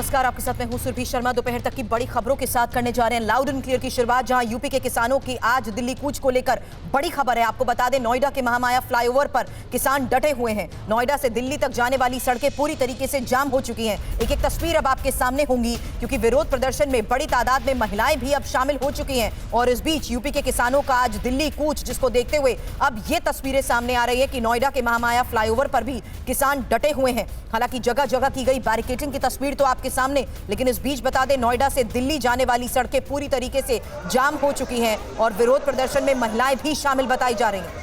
नमस्कार, आपके साथ मैं हूं सुरभि शर्मा। दोपहर तक की बड़ी खबरों के साथ करने जा रहे हैं लाउड एंड क्लियर की शुरुआत, जहां यूपी के किसानों की आज दिल्ली कूच को लेकर बड़ी खबर है। आपको बता दें, नोएडा के महामाया फ्लाईओवर पर किसान डटे हुए हैं। नोएडा से दिल्ली तक जाने वाली सड़कें पूरी तरीके से जाम हो चुकी हैं। एक एक तस्वीर अब आपके सामने होंगी, क्योंकि विरोध प्रदर्शन में बड़ी तादाद में महिलाएं भी अब शामिल हो चुकी हैं। और इस बीच यूपी के किसानों का आज दिल्ली कूच, जिसको देखते हुए अब ये तस्वीरें सामने आ रही है कि नोएडा के महामाया फ्लाईओवर पर भी किसान डटे हुए हैं। हालांकि जगह जगह की गई बैरिकेडिंग की तस्वीर तो आपके सामने, लेकिन इस बीच बता दें, नोएडा से दिल्ली जाने वाली सड़कें पूरी तरीके से जाम हो चुकी हैं और विरोध प्रदर्शन में महिलाएं भी शामिल बताई जा रही हैं।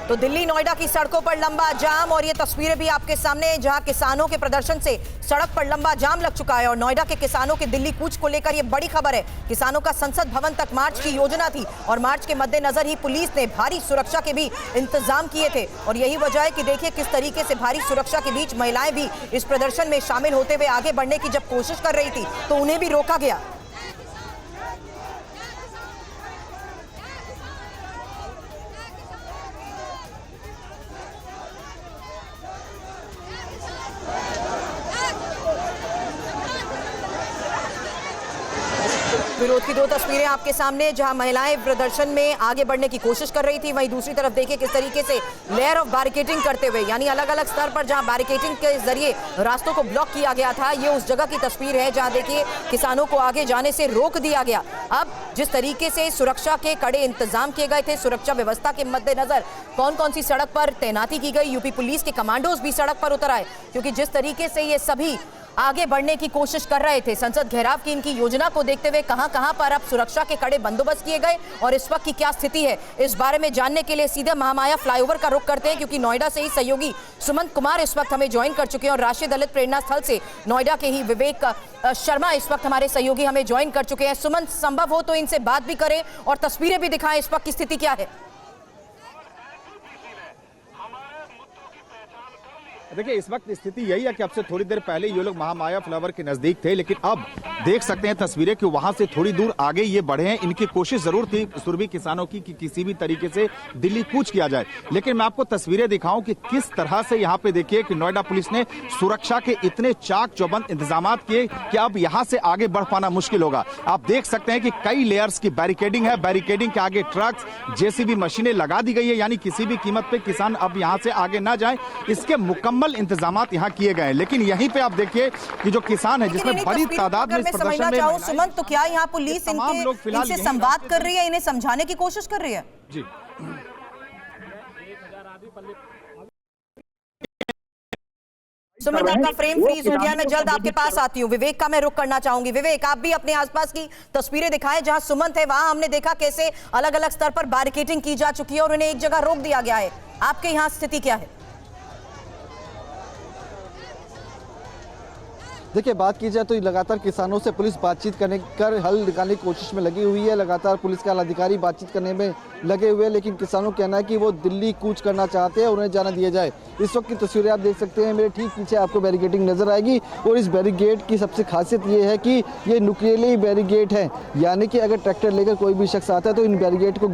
तो दिल्ली नोएडा की सड़कों पर लंबा जाम, और ये तस्वीरें भी आपके सामने, जहां किसानों के प्रदर्शन से सड़क पर लंबा जाम लग चुका है। और नोएडा के किसानों के दिल्ली कूच को लेकर ये बड़ी खबर है। किसानों का संसद भवन तक मार्च की योजना थी, और मार्च के मद्देनजर ही पुलिस ने भारी सुरक्षा के भी इंतजाम किए थे। और यही वजह है कि देखिए किस तरीके से भारी सुरक्षा के बीच महिलाएं भी इस प्रदर्शन में शामिल होते हुए आगे बढ़ने की जब कोशिश कर रही थी, तो उन्हें भी रोका गया। विरोध की दो तस्वीरें आपके सामने, जहां महिलाएं प्रदर्शन में आगे बढ़ने की कोशिश कर रही थी, वहीं दूसरी तरफ देखिए किस तरीके से लेयर ऑफ बैरिकेडिंग करते हुए, यानी अलग अलग स्तर पर जहां बैरिकेडिंग के जरिए रास्तों को ब्लॉक किया गया था, ये उस जगह की तस्वीर है जहां देखिए किसानों को आगे जाने से रोक दिया गया। अब जिस तरीके से सुरक्षा के कड़े इंतजाम किए गए थे, सुरक्षा व्यवस्था के मद्देनजर कौन कौन सी सड़क पर तैनाती की गई, यूपी पुलिस के कमांडोज भी सड़क पर उतर आए, क्योंकि जिस तरीके से ये सभी आगे बढ़ने की कोशिश कर रहे थे संसद घेराव की इनकी योजना को देखते हुए, कहां-कहां पर अब सुरक्षा के कड़े बंदोबस्त किए गए और इस वक्त की क्या स्थिति है, इस बारे में जानने के लिए सीधे महामाया फ्लाईओवर का रुख करते हैं, क्योंकि नोएडा से ही सहयोगी सुमंत कुमार इस वक्त हमें ज्वाइन कर चुके हैं और राष्ट्रीय दलित प्रेरणा स्थल से नोएडा के ही विवेक शर्मा इस वक्त हमारे सहयोगी हमें ज्वाइन कर चुके हैं। सुमंत, संभव हो तो इनसे बात भी करें और तस्वीरें भी दिखाएं, इस वक्त की स्थिति क्या है? देखिए, इस वक्त स्थिति यही है कि अब से थोड़ी देर पहले ये लोग महामाया फ्लाईओवर के नजदीक थे, लेकिन अब देख सकते हैं तस्वीरें कि वहां से थोड़ी दूर आगे ये बढ़े हैं। इनकी कोशिश जरूर थी सुरभि किसानों की कि किसी भी तरीके से दिल्ली कूच किया जाए, लेकिन मैं आपको तस्वीरें दिखाऊं कि किस तरह से यहाँ पे देखिए कि नोएडा पुलिस ने सुरक्षा के इतने चाक चौबंद इंतजाम किए कि अब यहाँ से आगे बढ़ पाना मुश्किल होगा। आप देख सकते हैं कि कई लेयर्स की बैरिकेडिंग है, बैरिकेडिंग के आगे ट्रक्स, जेसीबी मशीनें लगा दी गई है, यानी किसी भी कीमत पे किसान अब यहाँ से आगे ना जाए, इसके मुकम्मल इंतजामात यहाँ किए गए हैं। लेकिन यहीं पे आप देखिए कि जो किसान है, जिसमें बड़ी तादाद में इस प्रदर्शन में सुमंत, तो क्या यहाँ पुलिस इनसे संवाद कर रही है, इन्हें समझाने की कोशिश कर रही है? जी, सुमंत, आपका फ्रेम फ्रीज हो गया, मैं जल्द आपके पास आती हूँ। विवेक का मैं रुख करना चाहूंगी। विवेक, आप भी अपने आसपास की तस्वीरें दिखाएं। जहां सुमंत है, वहां हमने देखा कैसे अलग अलग स्तर पर बैरिकेडिंग की जा चुकी है और उन्हें एक जगह रोक दिया गया है। आपके यहाँ स्थिति क्या है? देखिए, बात की जाए तो लगातार किसानों से पुलिस बातचीत कर हल निकालने की कोशिश में लगी हुई है। लगातार पुलिस के अधिकारी बातचीत करने में लगे हुए हैं, लेकिन किसानों का कहना है कि वो दिल्ली कूच करना चाहते हैं, उन्हें जाना दिया जाए। इस वक्त की तस्वीरें आप देख सकते हैं, मेरे ठीक पीछे आपको बैरिकेडिंग नजर आएगी, और इस बैरिकेड की सबसे खासियत ये है कि ये नुकीले बैरिकेड है, यानी कि अगर ट्रैक्टर लेकर कोई भी शख्स आता है तो इन बैरिकेड को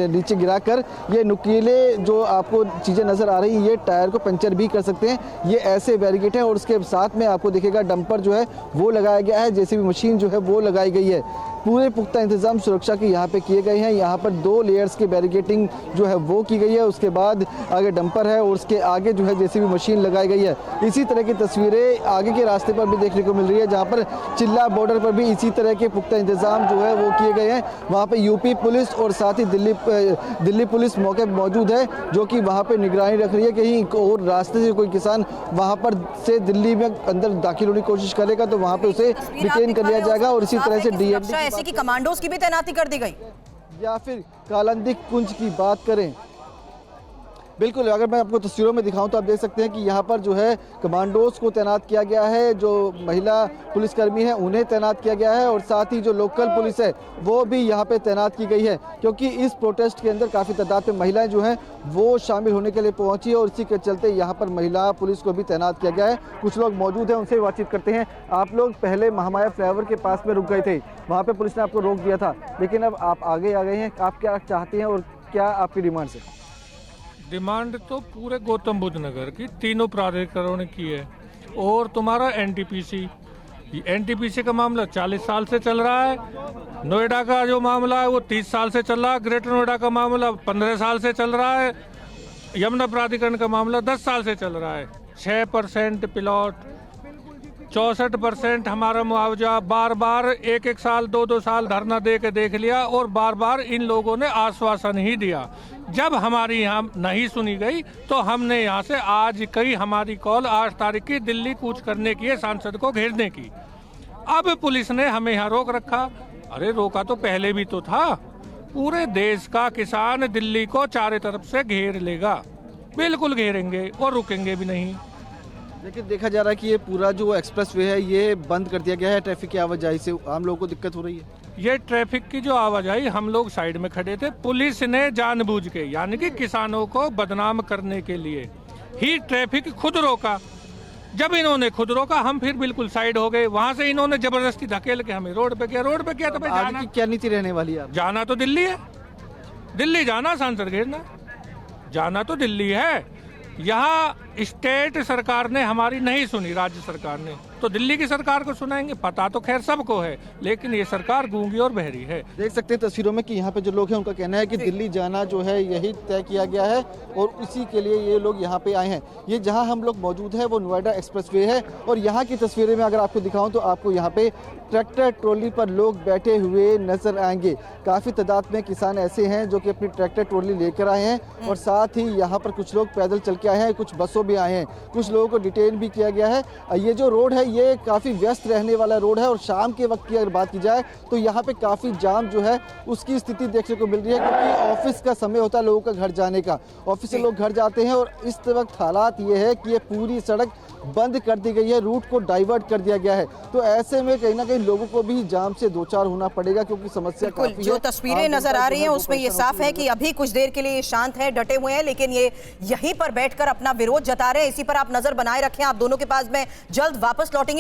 नीचे गिरा कर ये नुकीले जो आपको चीज़ें नजर आ रही है, ये टायर को पंचर भी कर सकते हैं। ये ऐसे बैरिकेड हैं, और उसके साथ में आपको दिखेगा डंपर जो है वो लगाया गया है, जेसीबी मशीन जो है वो लगाई गई है। पूरे पुख्ता इंतजाम सुरक्षा के यहाँ पे किए गए हैं। यहाँ पर 2 लेयर्स की बैरिकेडिंग जो है वो की गई है, उसके बाद आगे डंपर है और उसके आगे जो है जेसीबी मशीन लगाई गई है। इसी तरह की तस्वीरें आगे के रास्ते पर भी देखने को मिल रही है, जहाँ पर चिल्ला बॉर्डर पर भी इसी तरह के पुख्ता इंतजाम जो है वो किए गए हैं। वहाँ पर यूपी पुलिस और साथ ही दिल्ली पुलिस मौके पर मौजूद है, जो कि वहाँ पर निगरानी रख रही है। कहीं और रास्ते से कोई किसान वहाँ पर से दिल्ली में अंदर दाखिल होने की कोशिश करेगा तो वहाँ पे उसे डिटेन कर लिया जाएगा, और इसी तरह से डीएमडी ऐसे की कमांडोज की भी तैनाती कर दी गई, या फिर कालंदी कुंज की बात करें। बिल्कुल, अगर मैं आपको तस्वीरों में दिखाऊं तो आप देख सकते हैं कि यहाँ पर जो है कमांडोज को तैनात किया गया है, जो महिला पुलिसकर्मी हैं उन्हें तैनात किया गया है, और साथ ही जो लोकल पुलिस है वो भी यहाँ पे तैनात की गई है, क्योंकि इस प्रोटेस्ट के अंदर काफ़ी तादाद में महिलाएं जो हैं वो शामिल होने के लिए पहुंची, और इसी के चलते यहाँ पर महिला पुलिस को भी तैनात किया गया है। कुछ लोग मौजूद हैं, उनसे बातचीत करते हैं। आप लोग पहले महामाया फ्लाईओवर के पास में रुक गए थे, वहाँ पर पुलिस ने आपको रोक दिया था, लेकिन अब आप आगे आ गए हैं, आप क्या चाहते हैं और क्या आपकी डिमांड्स है? डिमांड तो पूरे गौतम बुद्ध नगर की तीनों प्राधिकरणों ने की है। और तुम्हारा एनटीपीसी का मामला 40 साल से चल रहा है। नोएडा का जो मामला है वो 30 साल से चल रहा है। ग्रेटर नोएडा का मामला 15 साल से चल रहा है। यमुना प्राधिकरण का मामला 10 साल से चल रहा है। 6% प्लॉट, 64% हमारा मुआवजा, बार बार एक साल 2 साल धरना दे के देख लिया और बार बार इन लोगों ने आश्वासन ही दिया। जब हमारी यहाँ नहीं सुनी गई तो हमने यहाँ से आज कई हमारी कॉल 8 तारीख की दिल्ली कूच करने की है, सांसद को घेरने की। अब पुलिस ने हमें यहाँ रोक रखा। अरे रोका तो पहले भी तो था। पूरे देश का किसान दिल्ली को चारों तरफ से घेर लेगा, बिल्कुल घेरेंगे और रुकेंगे भी नहीं। लेकिन देखा जा रहा है कि ये पूरा जो एक्सप्रेस वे है ये बंद कर दिया गया है। ट्रैफिक की आवाजाही से आम लोगों को दिक्कत हो रही है। ये ट्रैफिक की जो आवाजाही, हम लोग साइड में खड़े थे, पुलिस ने जानबूझ के यानी कि किसानों को बदनाम करने के लिए ही ट्रैफिक खुद रोका। जब इन्होंने खुद रोका हम फिर बिल्कुल साइड हो गए। वहां से इन्होंने जबरदस्ती धकेल के हमें रोड पे किया तो भाई आगे की क्या नीति रहने वाली है? जाना तो दिल्ली है, दिल्ली जाना, सांसद घेरना, जाना तो दिल्ली है। यहाँ स्टेट सरकार ने हमारी नहीं सुनी, राज्य सरकार ने, तो दिल्ली की सरकार को सुनाएंगे। पता तो खैर सबको है, लेकिन ये सरकार गूंगी और बहरी है। देख सकते हैं तस्वीरों में कि यहाँ पे जो लोग हैं उनका कहना है कि दिल्ली जाना जो है यही तय किया गया है और उसी के लिए ये लोग यहाँ पे आए हैं। ये जहाँ हम लोग मौजूद है वो नोएडा एक्सप्रेसवे है और यहाँ की तस्वीरें में अगर आपको दिखाऊं तो आपको यहाँ पे ट्रैक्टर ट्रॉली पर लोग बैठे हुए नजर आएंगे। काफ़ी तादाद में किसान ऐसे हैं जो कि अपनी ट्रैक्टर ट्रॉली लेकर आए हैं और साथ ही यहाँ पर कुछ लोग पैदल चल के आए हैं, कुछ बसों भी आए हैं, कुछ लोगों को डिटेन भी किया गया है। ये जो रोड है ये काफ़ी व्यस्त रहने वाला रोड है और शाम के वक्त की अगर बात की जाए तो यहाँ पे काफ़ी जाम जो है उसकी स्थिति देखने को मिल रही है, क्योंकि ऑफिस का समय होता है लोगों का घर जाने का। ऑफिस से लोग घर जाते हैं और इस वक्त हालात ये है कि ये पूरी सड़क बंद कर दी गई है, रूट को डाइवर्ट कर दिया गया है। तो ऐसे में कहीं ना कहीं लोगों को भी जाम से दो चार होना पड़ेगा, क्योंकि समस्या काफी है। जो तस्वीरें नजर आ रही हैं उसमें ये साफ है कि अभी कुछ देर के लिए ये शांत है, डटे हुए हैं, लेकिन ये यहीं पर बैठकर अपना विरोध जता रहे हैं। इसी पर आप नजर बनाए रखें। आप दोनों के पास में जल्द वापस लौटेंगे।